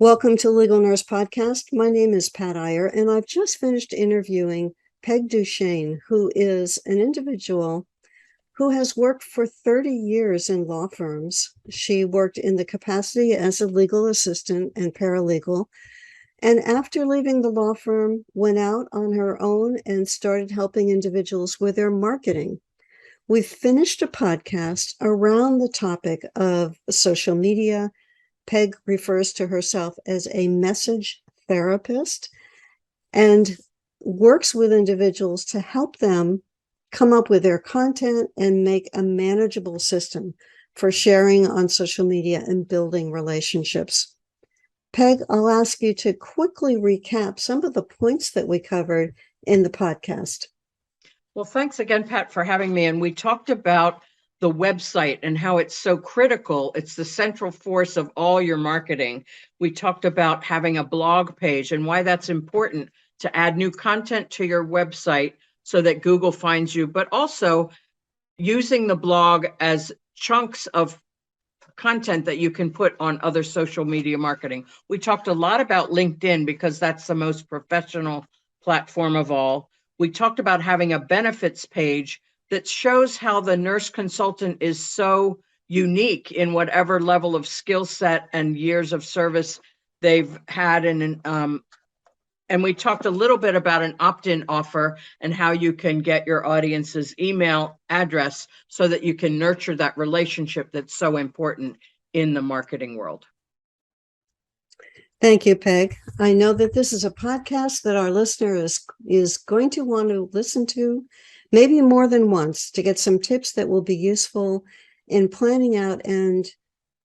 Welcome to Legal Nurse Podcast. My name is Pat Iyer, and I've just finished interviewing Peg Duchesne, who is an individual who has worked for 30 years in law firms. She worked in the capacity as a legal assistant and paralegal, and after leaving the law firm, went out on her own and started helping individuals with their marketing. We've finished a podcast around the topic of social media. Peg refers to herself as a message therapist and works with individuals to help them come up with their content and make a manageable system for sharing on social media and building relationships. Peg, I'll ask you to quickly recap some of the points that we covered in the podcast. Well, thanks again, Pat, for having me. And we talked about the website and how it's so critical. It's the central force of all your marketing. We talked about having a blog page and why that's important to add new content to your website so that Google finds you, but also using the blog as chunks of content that you can put on other social media marketing. We talked a lot about LinkedIn because that's the most professional platform of all. We talked about having a benefits page that shows how the nurse consultant is so unique in whatever level of skill set and years of service they've had. And we talked a little bit about an opt-in offer and how you can get your audience's email address so that you can nurture that relationship that's so important in the marketing world. Thank you, Peg. I know that this is a podcast that our listener is going to want to listen to maybe more than once to get some tips that will be useful in planning out and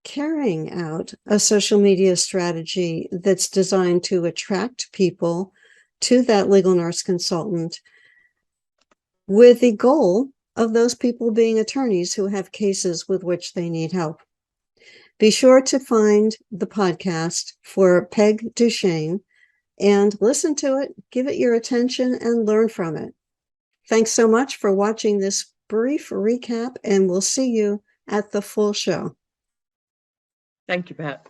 carrying out a social media strategy that's designed to attract people to that legal nurse consultant with the goal of those people being attorneys who have cases with which they need help. Be sure to find the podcast for Peg Duchesne and listen to it, give it your attention, and learn from it. Thanks so much for watching this brief recap, and we'll see you at the full show. Thank you, Pat.